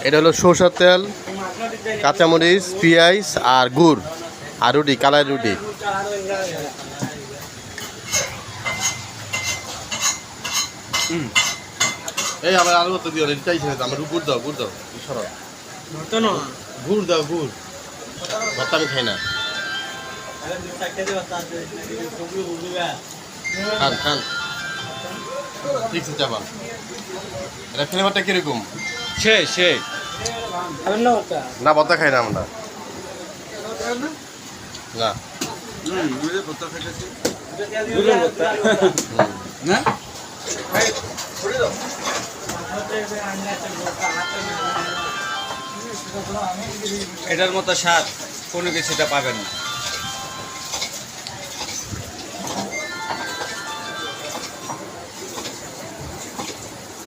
এটা হলো সরষের তেল, কাঁচামরিচ, পেঁয়াজ আর গুড় আর রুটি, কালাই রুটি। এই আমার আলু তো দিও, এটা চাইছে আমার গুড় দাও, গুড় দাও, সরো গুড় দাও, গুড় ভর্তা আমি খাই না। খান খান, ঠিক আছে চাপান। এটা ফ্লেভারটা কিরকম? না ভর্তা খাই না আমরা, না। এটার মতো স্বাদ কোনো কিছুটা পাবেন না।